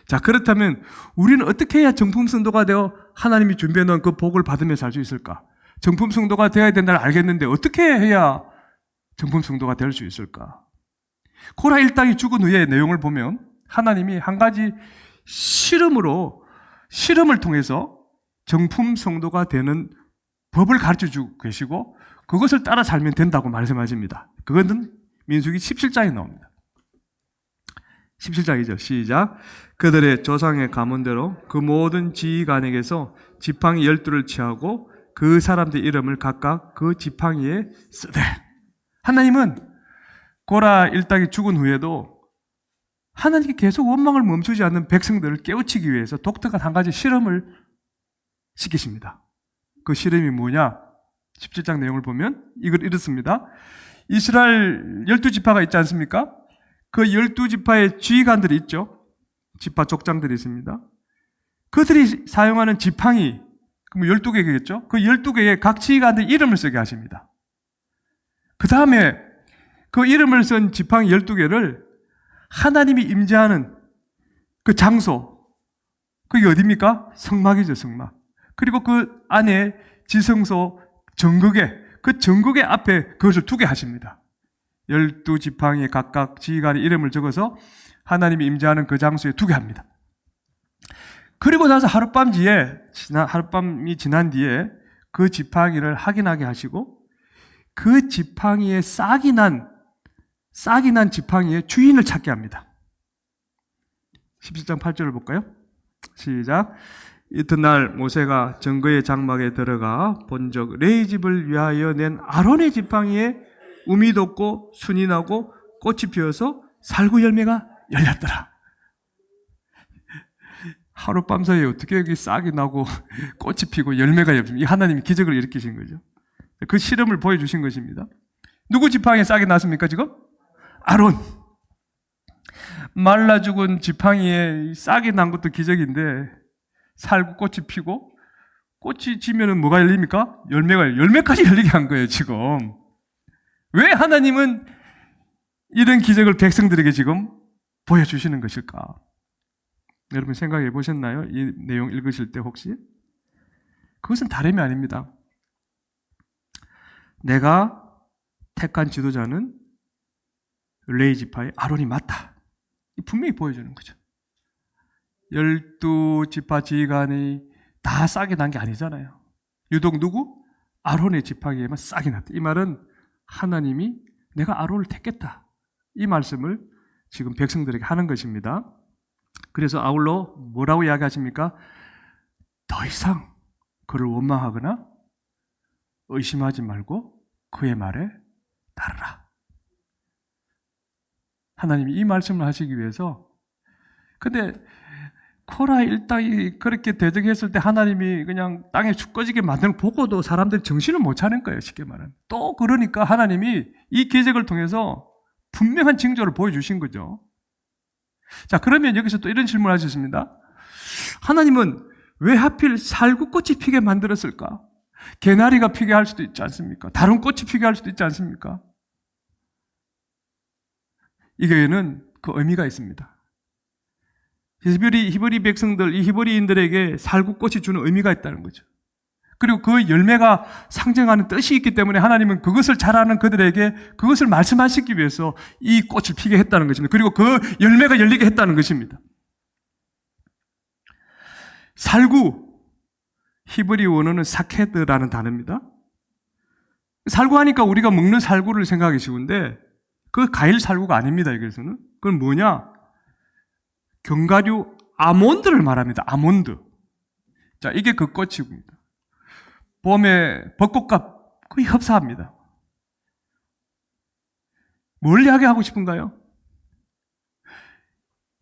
자, 그렇다면 우리는 어떻게 해야 정품 성도가 되어 하나님이 준비해 놓은 그 복을 받으며 살 수 있을까? 정품 성도가 되어야 된다는 알겠는데 어떻게 해야 정품 성도가 될 수 있을까? 고라 일당이 죽은 후의 내용을 보면 하나님이 한 가지 실험을 통해서 정품 성도가 되는 법을 가르쳐주고 계시고 그것을 따라 살면 된다고 말씀하십니다. 그것은 민수기 17장에 나옵니다. 17장이죠. 시작. 그들의 조상의 가문대로 그 모든 지휘관에게서 지팡이 12를 취하고 그 사람들 이름을 각각 그 지팡이에 쓰되. 하나님은 고라 일당이 죽은 후에도 하나님께 계속 원망을 멈추지 않는 백성들을 깨우치기 위해서 독특한 한 가지 실험을 시키십니다. 그 실험이 뭐냐? 17장 내용을 보면 이걸 이렇습니다. 이스라엘 12지파가 있지 않습니까? 그 12지파의 지휘관들이 있죠. 지파 족장들이 있습니다. 그들이 사용하는 지팡이, 그럼 12개겠죠? 그 12개의 각 지휘관들 이름을 쓰게 하십니다. 그 다음에 그 이름을 쓴 지팡이 12개를 하나님이 임재하는 그 장소, 그게 어디입니까? 성막이죠, 성막. 그리고 그 안에 지성소 정극에, 그 정극의 앞에 그것을 두게 하십니다. 12지팡이에 각각 지휘관의 이름을 적어서 하나님이 임재하는 그 장소에 두게 합니다. 그리고 나서 하룻밤이 지난 뒤에 그 지팡이를 확인하게 하시고 그 지팡이에 싹이 난 지팡이의 주인을 찾게 합니다. 17장 8절을 볼까요? 시작. 이튿날 모세가 정거의 장막에 들어가 본적 레위 집을 위하여 낸 아론의 지팡이에 um이 돋고 순이 나고 꽃이 피어서 살구 열매가 열렸더라. 하룻밤 사이에 어떻게 여기 싹이 나고 꽃이 피고 열매가 열립니까? 이 하나님이 기적을 일으키신 거죠. 그 실험을 보여주신 것입니다. 누구 지팡이에 싹이 났습니까 지금? 아론. 말라 죽은 지팡이에 싹이 난 것도 기적인데 살구 꽃이 피고 꽃이 지면은 뭐가 열립니까? 열매까지 열리게 한 거예요 지금. 왜 하나님은 이런 기적을 백성들에게 지금 보여주시는 것일까? 여러분 생각해 보셨나요? 이 내용 읽으실 때 혹시? 그것은 다름이 아닙니다. 내가 택한 지도자는 레위 지파의 아론이 맞다. 분명히 보여주는 거죠. 12지파 지휘관이 다 싹이 난 게 아니잖아요. 유독 누구? 아론의 지팡이에만 싹이 났다. 이 말은 하나님이 내가 아론을 택했다. 이 말씀을 지금 백성들에게 하는 것입니다. 그래서 아울러 뭐라고 이야기하십니까? 더 이상 그를 원망하거나 의심하지 말고 그의 말에 따르라. 하나님이 이 말씀을 하시기 위해서. 근데 코라 일당이 그렇게 대적했을 때 하나님이 그냥 땅에 죽 꺼지게 만드는 거 보고도 사람들이 정신을 못 차린 거예요. 쉽게 말하면. 또 그러니까 하나님이 이 기적을 통해서 분명한 징조를 보여주신 거죠. 자, 그러면 여기서 또 이런 질문을 하셨습니다. 하나님은 왜 하필 살구꽃이 피게 만들었을까? 개나리가 피게 할 수도 있지 않습니까? 다른 꽃이 피게 할 수도 있지 않습니까? 이게는 그 의미가 있습니다. 히브리 백성들, 이 히브리인들에게 살구꽃이 주는 의미가 있다는 거죠. 그리고 그 열매가 상징하는 뜻이 있기 때문에 하나님은 그것을 잘 아는 그들에게 그것을 말씀하시기 위해서 이 꽃을 피게 했다는 것입니다. 그리고 그 열매가 열리게 했다는 것입니다. 살구, 히브리 원어는 사케드라는 단어입니다. 살구 하니까 우리가 먹는 살구를 생각하기 쉬운데 그 과일 살구가 아닙니다. 여기서는. 그건 뭐냐? 견과류 아몬드를 말합니다. 아몬드. 자, 이게 그 꽃입니다. 봄에 벚꽃과 거의 흡사합니다. 뭘 이야기하고 싶은가요?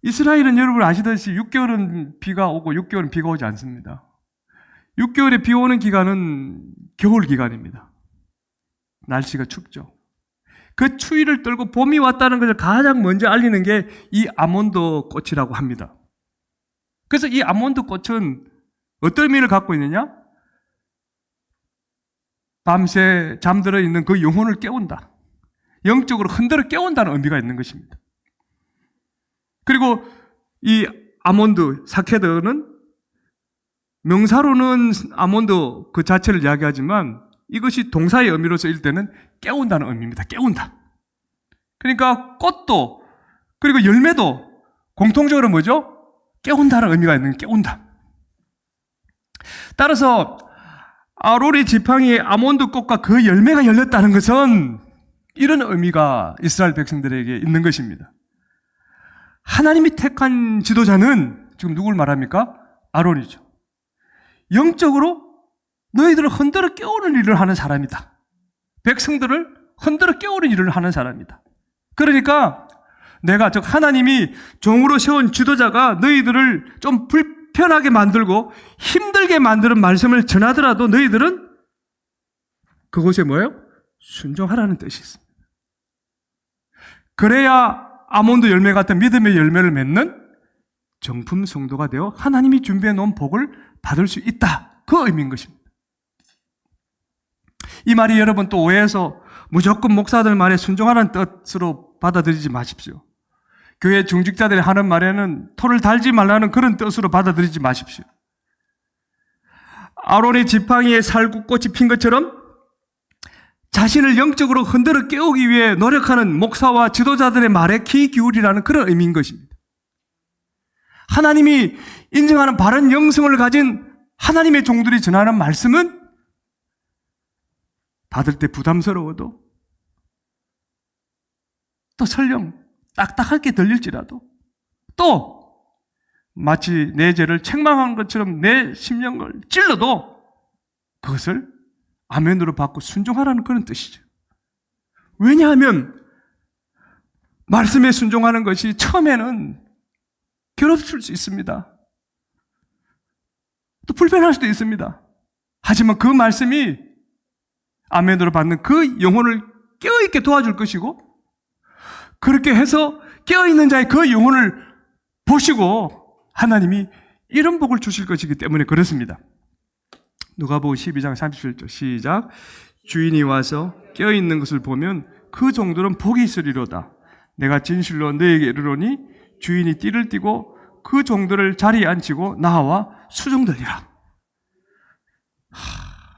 이스라엘은 여러분 아시다시피 6개월은 비가 오고 6개월은 비가 오지 않습니다. 6개월에 비 오는 기간은 겨울 기간입니다. 날씨가 춥죠. 그 추위를 떨고 봄이 왔다는 것을 가장 먼저 알리는 게 이 아몬드 꽃이라고 합니다. 그래서 이 아몬드 꽃은 어떤 의미를 갖고 있느냐? 밤새 잠들어 있는 그 영혼을 깨운다. 영적으로 흔들어 깨운다는 의미가 있는 것입니다. 그리고 이 아몬드, 사케드는 명사로는 아몬드 그 자체를 이야기하지만 이것이 동사의 의미로 쓰일 때는 깨운다는 의미입니다. 깨운다. 그러니까 꽃도 그리고 열매도 공통적으로 뭐죠? 깨운다는 의미가 있는 깨운다. 따라서 아론의 지팡이에 아몬드 꽃과 그 열매가 열렸다는 것은 이런 의미가 이스라엘 백성들에게 있는 것입니다. 하나님이 택한 지도자는 지금 누굴 말합니까? 아론이죠. 영적으로 너희들을 흔들어 깨우는 일을 하는 사람이다. 백성들을 흔들어 깨우는 일을 하는 사람이다. 그러니까 내가 즉 하나님이 종으로 세운 지도자가 너희들을 좀 불편하게 만들고 힘들게 만드는 말씀을 전하더라도 너희들은 그곳에 뭐예요? 순종하라는 뜻이 있습니다. 그래야 아몬드 열매 같은 믿음의 열매를 맺는 정품 성도가 되어 하나님이 준비해 놓은 복을 받을 수 있다. 그 의미인 것입니다. 이 말이 여러분 또 오해해서 무조건 목사들 말에 순종하라는 뜻으로 받아들이지 마십시오. 교회 중직자들이 하는 말에는 토를 달지 말라는 그런 뜻으로 받아들이지 마십시오. 아론의 지팡이에 살구꽃이 핀 것처럼 자신을 영적으로 흔들어 깨우기 위해 노력하는 목사와 지도자들의 말에 귀 기울이라는 그런 의미인 것입니다. 하나님이 인정하는 바른 영성을 가진 하나님의 종들이 전하는 말씀은 받을 때 부담스러워도 또 설령 딱딱하게 들릴지라도 또 마치 내 죄를 책망한 것처럼 내 심령을 찔러도 그것을 아멘으로 받고 순종하라는 그런 뜻이죠. 왜냐하면 말씀에 순종하는 것이 처음에는 괴롭을 수 있습니다. 또 불편할 수도 있습니다. 하지만 그 말씀이 아멘으로 받는 그 영혼을 깨어있게 도와줄 것이고 그렇게 해서 깨어있는 자의 그 영혼을 보시고 하나님이 이런 복을 주실 것이기 때문에 그렇습니다. 누가복음 12장 37절 시작. 주인이 와서 깨어있는 것을 보면 그 종들은 복이 있으리로다. 내가 진실로 너에게 이르노니 주인이 띠를 띠고 그 종들을 자리에 앉히고 나와 수종들이라.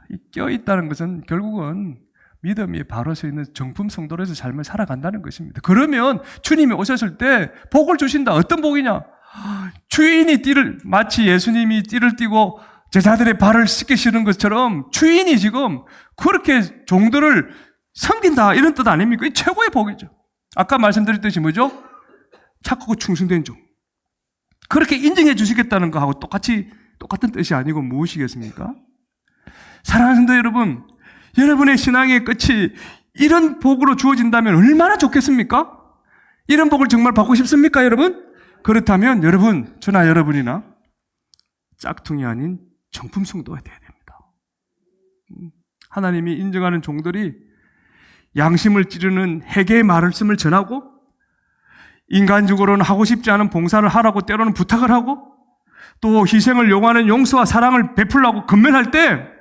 이 깨어있다는 것은 결국은 믿음이 바로 서 있는 정품 성도로서 삶을 살아간다는 것입니다. 그러면 주님이 오셨을 때 복을 주신다. 어떤 복이냐? 주인이 마치 예수님이 띠를 띠고 제자들의 발을 씻기시는 것처럼 주인이 지금 그렇게 종들을 섬긴다 이런 뜻 아닙니까? 이 최고의 복이죠. 아까 말씀드렸듯이 뭐죠? 착하고 충성된 종. 그렇게 인정해 주시겠다는 거하고 똑같은 뜻이 아니고 무엇이겠습니까? 사랑하는 성도 여러분, 여러분의 신앙의 끝이 이런 복으로 주어진다면 얼마나 좋겠습니까? 이런 복을 정말 받고 싶습니까, 여러분? 그렇다면 여러분, 저나 여러분이나 짝퉁이 아닌 정품 성도가 되어야 됩니다. 하나님이 인정하는 종들이 양심을 찌르는 회개의 말씀을 전하고 인간적으로는 하고 싶지 않은 봉사를 하라고 때로는 부탁을 하고 또 희생을 요구하는 용서와 사랑을 베풀라고 건면할 때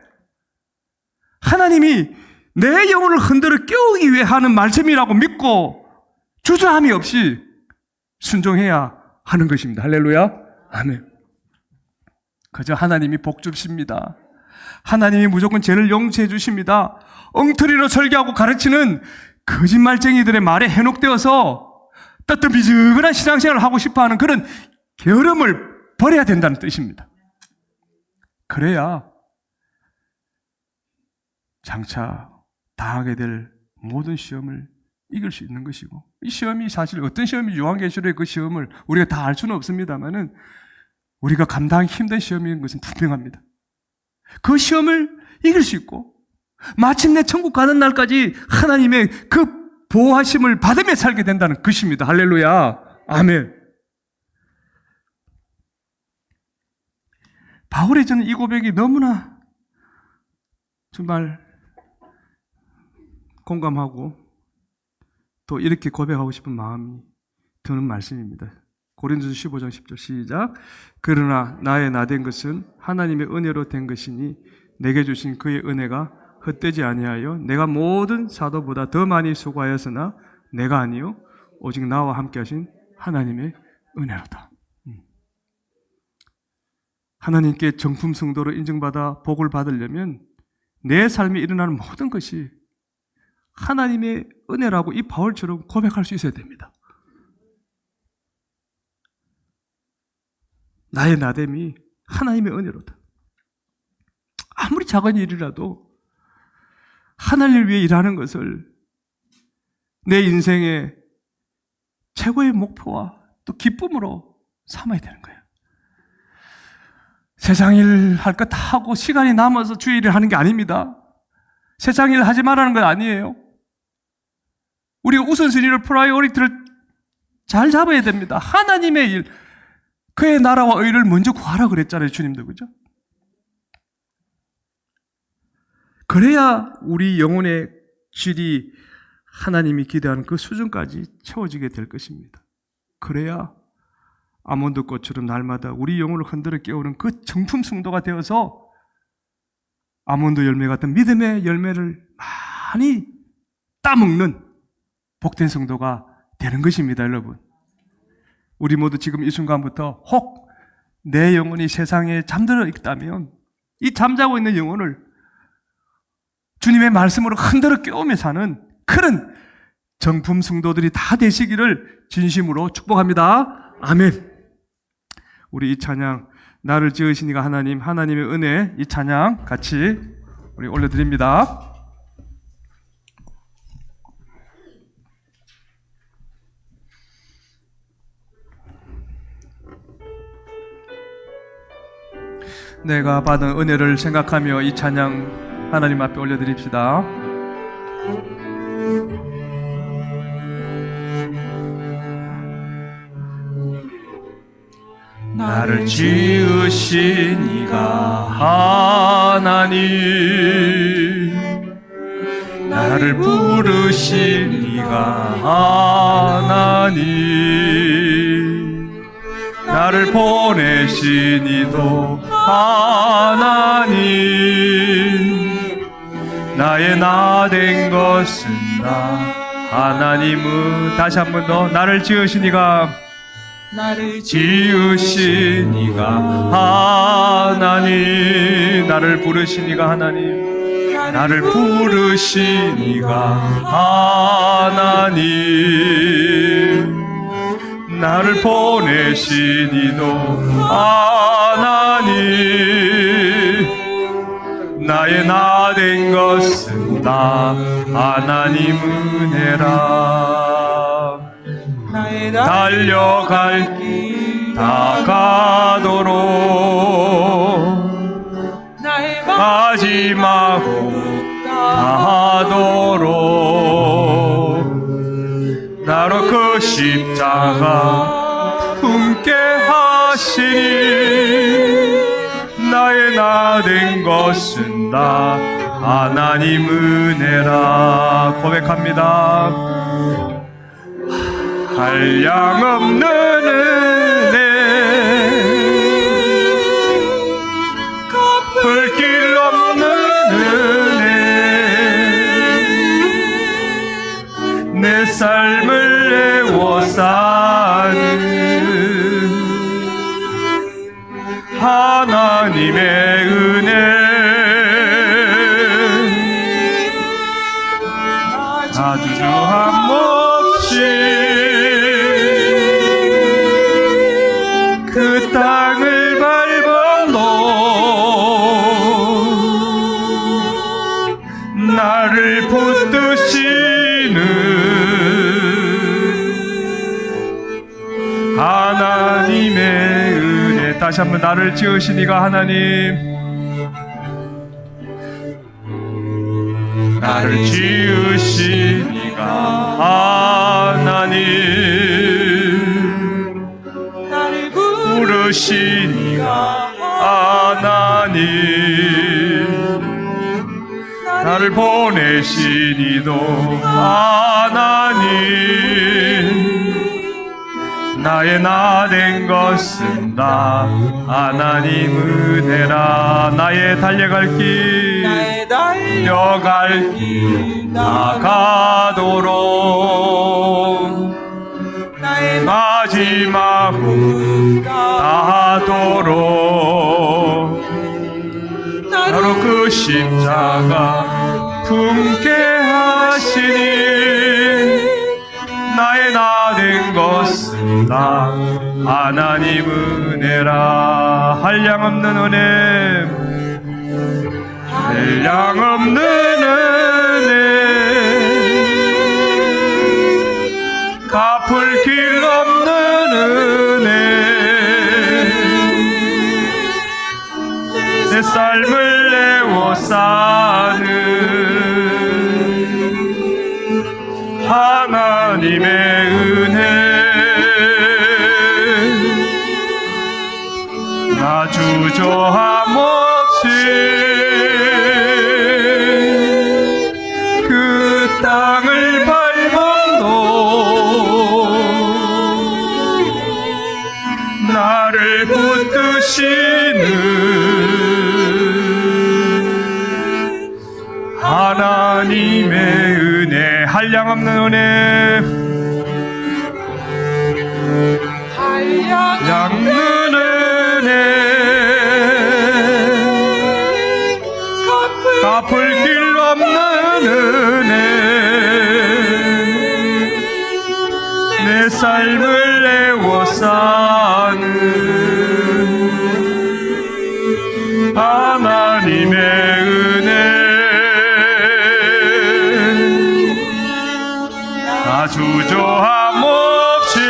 하나님이 내 영혼을 흔들어 깨우기 위해 하는 말씀이라고 믿고 주저함이 없이 순종해야 하는 것입니다. 할렐루야. 아멘. 그저 하나님이 복 주십니다. 하나님이 무조건 죄를 용서해 주십니다. 엉터리로 설교하고 가르치는 거짓말쟁이들의 말에 현혹되어서 뜨뜻미지근한 신앙생활을 하고 싶어하는 그런 게으름을 버려야 된다는 뜻입니다. 그래야 장차 당하게 될 모든 시험을 이길 수 있는 것이고, 이 시험이 사실 어떤 시험이 요한계시록의 그 시험을 우리가 다 알 수는 없습니다만은 우리가 감당하기 힘든 시험인 것은 분명합니다. 그 시험을 이길 수 있고 마침내 천국 가는 날까지 하나님의 그 보호하심을 받으며 살게 된다는 것입니다. 할렐루야. 아멘. 바울의 저는 이 고백이 너무나 정말 공감하고 또 이렇게 고백하고 싶은 마음이 드는 말씀입니다. 고린도서 15장 10절 시작. 그러나 나의 나된 것은 하나님의 은혜로 된 것이니 내게 주신 그의 은혜가 헛되지 아니하여 내가 모든 사도보다 더 많이 수고하였으나 내가 아니요 오직 나와 함께 하신 하나님의 은혜로다. 하나님께 정품 성도로 인정받아 복을 받으려면 내 삶에 일어나는 모든 것이 하나님의 은혜라고 이 바울처럼 고백할 수 있어야 됩니다. 나의 나됨이 하나님의 은혜로다. 아무리 작은 일이라도 하나님을 위해 일하는 것을 내 인생의 최고의 목표와 또 기쁨으로 삼아야 되는 거예요. 세상 일 할 것 다 하고 시간이 남아서 주의 일을 하는 게 아닙니다. 세상 일 하지 말라는 건 아니에요. 우리가 우선순위를 프라이오리티를 잘 잡아야 됩니다. 하나님의 일, 그의 나라와 의를 먼저 구하라 그랬잖아요, 주님도. 그죠? 그래야 우리 영혼의 질이 하나님이 기대하는 그 수준까지 채워지게 될 것입니다. 그래야 아몬드 꽃처럼 날마다 우리 영혼을 흔들어 깨우는 그 정품 성도가 되어서 아몬드 열매 같은 믿음의 열매를 많이 따먹는 복된 성도가 되는 것입니다, 여러분. 우리 모두 지금 이 순간부터 혹 내 영혼이 세상에 잠들어 있다면 이 잠자고 있는 영혼을 주님의 말씀으로 흔들어 깨우며 사는 그런 정품 성도들이 다 되시기를 진심으로 축복합니다. 아멘. 우리 이 찬양, 나를 지으신 이가 하나님, 하나님의 은혜, 이 찬양 같이 우리 올려드립니다. 내가 받은 은혜를 생각하며 이 찬양 하나님 앞에 올려드립시다. 나를 지으신 이가 하나님, 나를 부르신 이가 하나님, 나를 보내신 이도 하나님, 나의 나 된 것은 나 하나님은. 다시 한 번 더. 나를 지으신 이가, 나를 지으신 이가 하나님, 나를 부르신 이가 하나님, 나를 부르신 이가 하나님, 나를 보내신 이도 하나님, 나의 나 된 것은 나 하나님 은혜라. 달려갈 길 다 가도록 마지막 호흡 다하도록 나로 그 십자가 품게 하시니 나의 나 된 것은 나 하나님 은혜라. 고백합니다. 한량없는 은혜, 갚을 길 없는 은혜, 하나님의 은혜. 다시 한번 나를 지으신 이가 하나님, 나를 지으신 이가 하나님, 나를 부르신 이가 하나님, 나를 보내신 이도 하나님, 나의 나 된 것은 다 하나님 은혜라. 나의 달려갈 길, 나의 달려갈 길 나가도록, 나의 마지막을 다하도록, 나로 그 십자가 품게 하시니, 나의 나 된 것은 다 하나님 은혜라. 한량없는 은혜, 한량없는 은혜, 갚을 길 없는 은혜, 내 삶을 내워 사는 하나님의 은혜, 나 주저함 없이 그 땅을 밟아도 나를 붙드시는 하나님의 은혜, 한량없는 은혜, 한량없는 은혜, 갚을 길 없는 은혜, 내 삶을 내워 사는 하나님의 은혜, 나 주저함 없이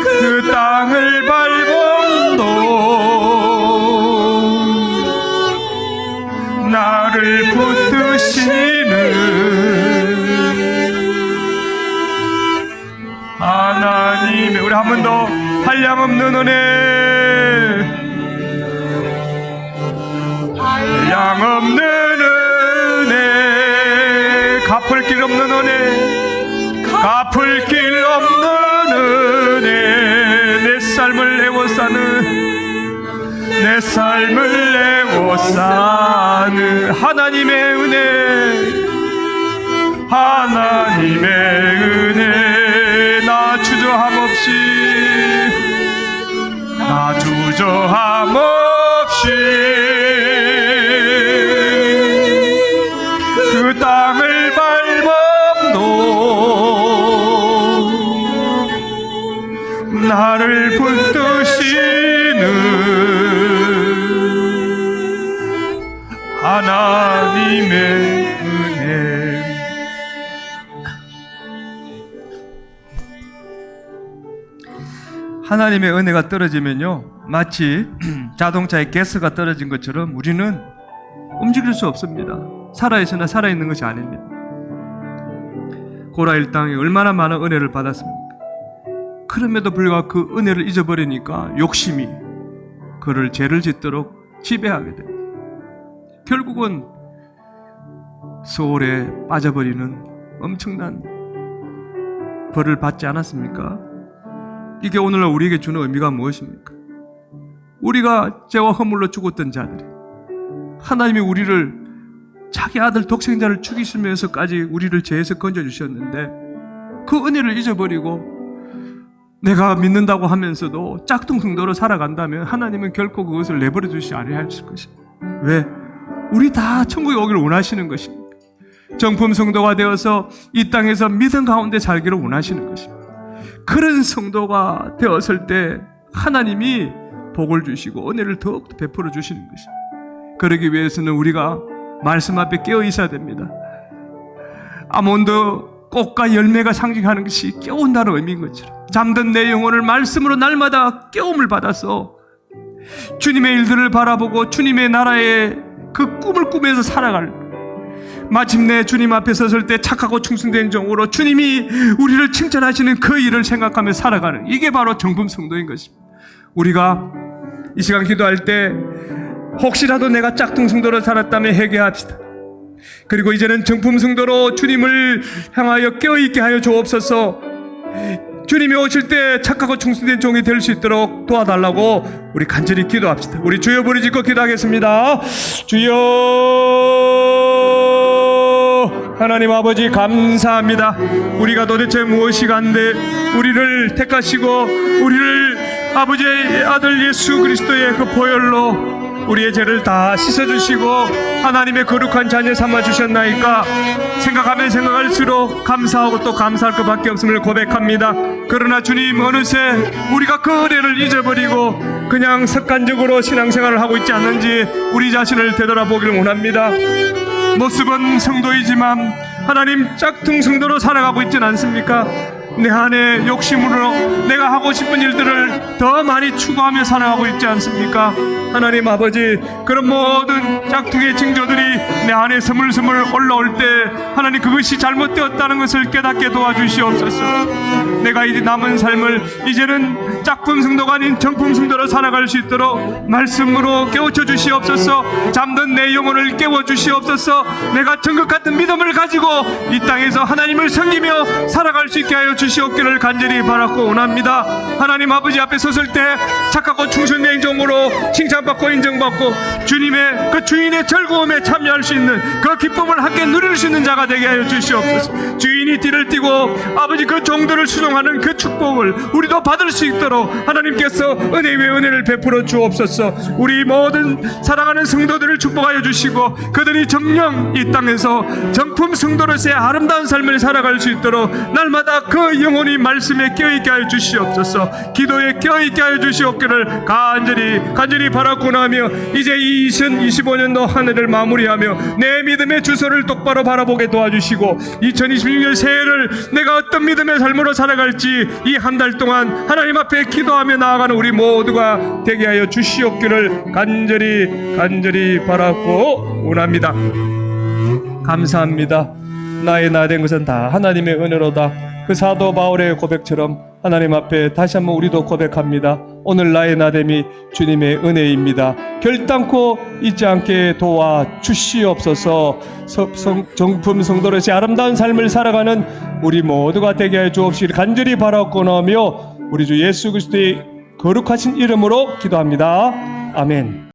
그 땅을 밟아도 나를 붙드시는 하나님의, 우리 한 번 더 한량없는 은혜, 한량없는 은혜, 갚을 길 없는 은혜, 갚을 길 없는 은혜, 내 삶을 내워 사는, 내 삶을 내워 사는 하나님의 은혜, 하나님의 은혜, 나 주저함 없이, 나 주저함 없이 그 땅을 밟아도 나를 붙드시는 하나님의 은혜. 하나님의 은혜가 떨어지면요, 마치 자동차에 가스가 떨어진 것처럼 우리는 움직일 수 없습니다. 살아있으나 살아있는 것이 아닙니다. 고라 일당이 얼마나 많은 은혜를 받았습니까? 그럼에도 불구하고 그 은혜를 잊어버리니까 욕심이 그를 죄를 짓도록 지배하게 됩니다. 결국은 소홀에 빠져버리는 엄청난 벌을 받지 않았습니까? 이게 오늘날 우리에게 주는 의미가 무엇입니까? 우리가 죄와 허물로 죽었던 자들이 하나님이 우리를 자기 아들 독생자를 죽이시면서까지 우리를 죄에서 건져주셨는데 그 은혜를 잊어버리고 내가 믿는다고 하면서도 짝퉁성도로 살아간다면 하나님은 결코 그것을 내버려 두시지 아니하실 것입니다. 왜? 우리 다 천국에 오기를 원하시는 것입니다. 정품 성도가 되어서 이 땅에서 믿음 가운데 살기를 원하시는 것입니다. 그런 성도가 되었을 때 하나님이 복을 주시고 은혜를 더욱 베풀어 주시는 것입니다. 그러기 위해서는 우리가 말씀 앞에 깨어 있어야 됩니다. 아몬드 꽃과 열매가 상징하는 것이 깨운다는 의미인 것처럼 잠든 내 영혼을 말씀으로 날마다 깨움을 받아서 주님의 일들을 바라보고 주님의 나라의 그 꿈을 꾸면서 살아갈, 마침내 주님 앞에 섰을 때 착하고 충성된 종으로 주님이 우리를 칭찬하시는 그 일을 생각하며 살아가는, 이게 바로 정품 성도인 것입니다. 우리가 이 시간 기도할 때 혹시라도 내가 짝퉁 성도로 살았다면 회개합시다. 그리고 이제는 정품 성도로 주님을 향하여 깨어있게 하여 주옵소서. 주님이 오실 때 착하고 충성된 종이 될 수 있도록 도와달라고 우리 간절히 기도합시다. 우리 주여 부르짖고 기도하겠습니다. 주여, 하나님 아버지 감사합니다. 우리가 도대체 무엇이 간데 우리를 택하시고 우리를 아버지의 아들 예수 그리스도의 그 보혈로 우리의 죄를 다 씻어주시고 하나님의 거룩한 자녀 삼아주셨나이까. 생각하면 생각할수록 감사하고 또 감사할 것밖에 없음을 고백합니다. 그러나 주님, 어느새 우리가 그 은혜를 잊어버리고 그냥 습관적으로 신앙생활을 하고 있지 않는지 우리 자신을 되돌아보기를 원합니다. 모습은 성도이지만 하나님 짝퉁 성도로 살아가고 있지는 않습니까? 내 안에 욕심으로 내가 하고 싶은 일들을 더 많이 추구하며 살아가고 있지 않습니까? 하나님 아버지, 그런 모든 짝퉁의 징조들이 내 안에 스물스물 올라올 때 하나님 그것이 잘못되었다는 것을 깨닫게 도와주시옵소서. 내가 이 남은 삶을 이제는 짝품 성도가 아닌 정품 성도로 살아갈 수 있도록 말씀으로 깨우쳐 주시옵소서. 잠든 내 영혼을 깨워 주시옵소서. 내가 정극 같은 믿음을 가지고 이 땅에서 하나님을 섬기며 살아갈 수 있게 하여 주시옵기를 간절히 바라고 원합니다. 하나님 아버지 앞에 섰을 때 착하고 충성된 종으로 칭찬받고 인정받고 주님의 그 주인의 즐거움에 참여할 수 있는 그 기쁨을 함께 누릴 수 있는 자가 되게 하여 주시옵소서. 주인이 띠를 띠고 아버지 그 종들을 수종하는 그 축복을 우리도 받을 수 있도록 하나님께서 은혜 위에 은혜를 베풀어 주옵소서. 우리 모든 사랑하는 성도들을 축복하여 주시고 그들이 정녕 이 땅에서 정품 성도로서의 아름다운 삶을 살아갈 수 있도록 날마다 그 영혼이 말씀에 껴있게 하여 주시옵소서. 기도에 껴있게 하여 주시옵기를 간절히 바라고 나며 이제 2025년도 한 해를 마무리하며 내 믿음의 주소를 똑바로 바라보게 도와주시고 2026년 새해를 내가 어떤 믿음의 삶으로 살아갈지 이 한 달 동안 하나님 앞에 기도하며 나아가는 우리 모두가 되게 하여 주시옵기를 간절히 바라고 원합니다. 감사합니다. 나의 나 된 것은 다 하나님의 은혜로다. 그 사도 바울의 고백처럼 하나님 앞에 다시 한번 우리도 고백합니다. 오늘 나의 나됨이 주님의 은혜입니다. 결단코 잊지 않게 도와주시옵소서. 정품 성도로서의 아름다운 삶을 살아가는 우리 모두가 되게 해 주옵시기를 간절히 바라옵고나며 우리 주 예수 그리스도의 거룩하신 이름으로 기도합니다. 아멘.